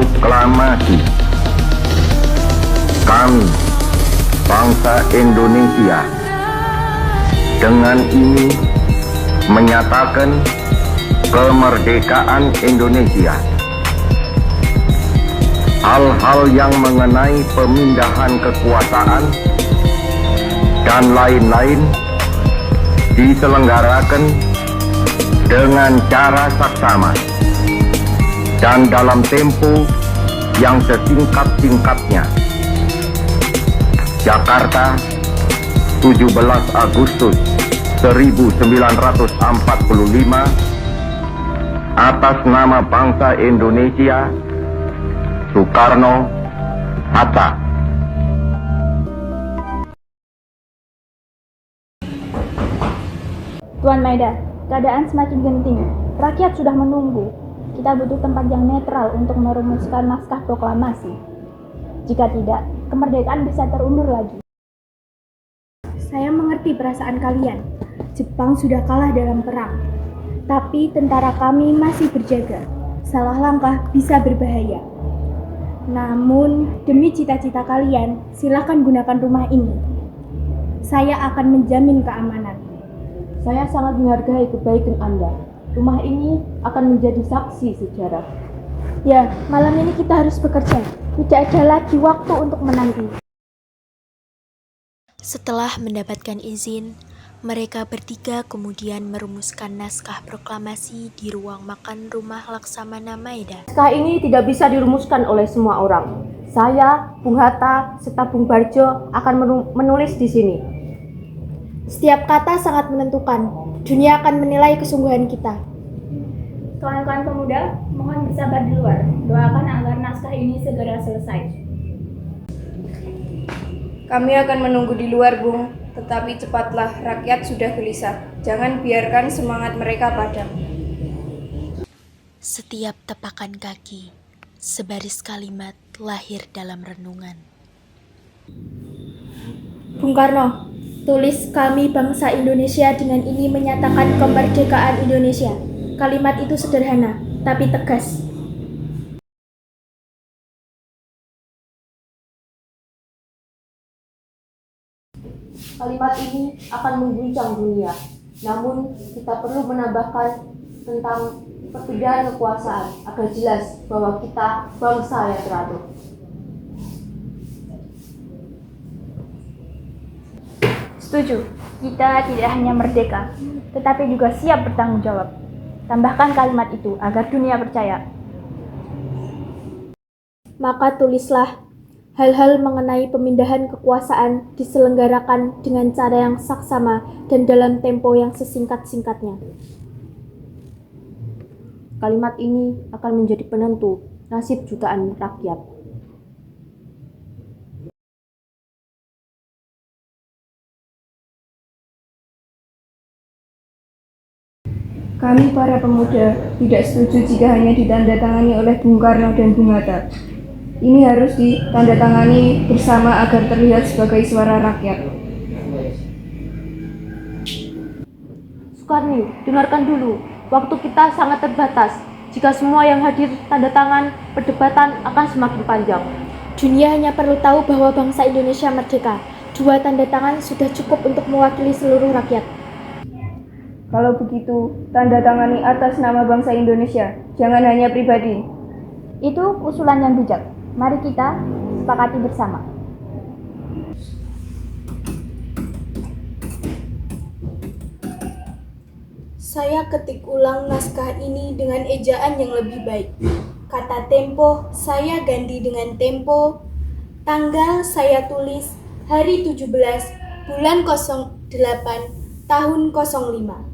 Proklamasi. Kami, bangsa Indonesia, dengan ini menyatakan kemerdekaan Indonesia. Hal-hal yang mengenai pemindahan kekuasaan dan lain-lain diselenggarakan dengan cara saksama dan dalam tempo yang sesingkat-singkatnya. Jakarta, 17 Agustus 1945, atas nama bangsa Indonesia, Soekarno Hatta. Tuan Maida, keadaan semakin genting. Rakyat sudah menunggu. Kita butuh tempat yang netral untuk merumuskan naskah proklamasi. Jika tidak, kemerdekaan bisa terundur lagi. Saya mengerti perasaan kalian. Jepang sudah kalah dalam perang. Tapi tentara kami masih berjaga. Salah langkah bisa berbahaya. Namun, demi cita-cita kalian, silakan gunakan rumah ini. Saya akan menjamin keamanan. Saya sangat menghargai kebaikan Anda. Rumah ini akan menjadi saksi sejarah. Ya, malam ini kita harus bekerja. Tidak ada lagi waktu untuk menanti. Setelah mendapatkan izin, mereka bertiga kemudian merumuskan naskah proklamasi di ruang makan rumah Laksamana Maeda. Naskah ini tidak bisa dirumuskan oleh semua orang. Saya, Bung Hatta, serta Bung Barjo akan menulis di sini. Setiap kata sangat menentukan. Dunia akan menilai kesungguhan kita. Kawan-kawan pemuda, mohon bersabar di luar. Doakan agar naskah ini segera selesai. Kami akan menunggu di luar, Bung. Tetapi cepatlah, rakyat sudah gelisah. Jangan biarkan semangat mereka padam. Setiap tepakan kaki, sebaris kalimat lahir dalam renungan. Bung Karno, tulis kami bangsa Indonesia dengan ini menyatakan kemerdekaan Indonesia. Kalimat itu sederhana, tapi tegas. Kalimat ini akan mengguncang dunia. Namun, kita perlu menambahkan tentang perbedaan kekuasaan agar jelas bahwa kita bangsa yang teratur. Setuju, kita tidak hanya merdeka, tetapi juga siap bertanggung jawab. Tambahkan kalimat itu agar dunia percaya. Maka tulislah, hal-hal mengenai pemindahan kekuasaan diselenggarakan dengan cara yang saksama dan dalam tempo yang sesingkat-singkatnya. Kalimat ini akan menjadi penentu nasib jutaan rakyat. Kami para pemuda tidak setuju jika hanya ditandatangani oleh Bung Karno dan Bung Hatta. Ini harus ditandatangani bersama agar terlihat sebagai suara rakyat. Soekarno, dengarkan dulu. Waktu kita sangat terbatas. Jika semua yang hadir tanda tangan, perdebatan akan semakin panjang. Dunia hanya perlu tahu bahwa bangsa Indonesia merdeka. 2 tanda tangan sudah cukup untuk mewakili seluruh rakyat. Kalau begitu, tanda tangani atas nama bangsa Indonesia, jangan hanya pribadi. Itu usulan yang bijak. Mari kita sepakati bersama. Saya ketik ulang naskah ini dengan ejaan yang lebih baik. Kata tempo saya ganti dengan tempo. Tanggal saya tulis hari 17 bulan 08 tahun 05.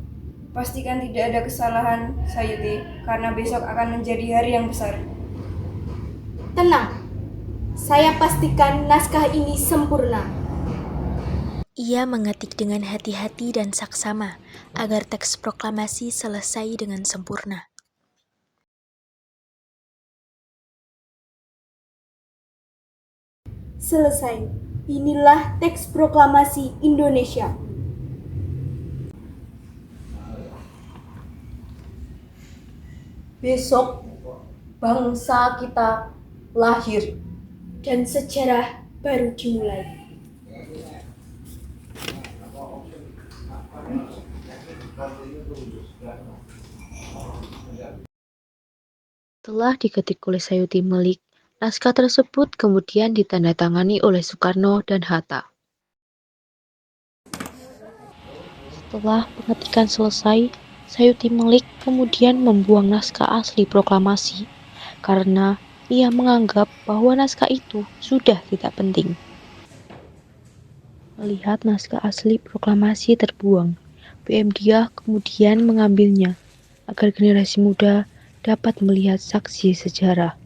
Pastikan tidak ada kesalahan, Sayuti, karena besok akan menjadi hari yang besar. Tenang, saya pastikan naskah ini sempurna. Ia mengetik dengan hati-hati dan saksama agar teks proklamasi selesai dengan sempurna. Selesai. Inilah teks proklamasi Indonesia. Besok, bangsa kita lahir. dan sejarah baru dimulai. Setelah diketik oleh Sayuti Melik, naskah tersebut kemudian ditandatangani oleh Soekarno dan Hatta. Setelah pengetikan selesai, Sayuti Melik kemudian membuang naskah asli proklamasi karena ia menganggap bahwa naskah itu sudah tidak penting. Melihat naskah asli proklamasi terbuang, PM Diah kemudian mengambilnya agar generasi muda dapat melihat saksi sejarah.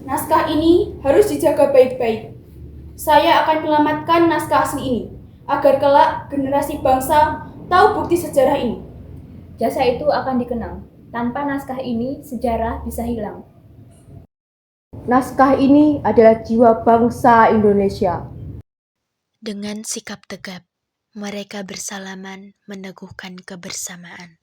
Naskah ini harus dijaga baik-baik. Saya akan menyelamatkan naskah asli ini, agar kelak generasi bangsa tahu bukti sejarah ini. Jasa itu akan dikenang. Tanpa naskah ini, sejarah bisa hilang. Naskah ini adalah jiwa bangsa Indonesia. Dengan sikap tegap, mereka bersalaman meneguhkan kebersamaan.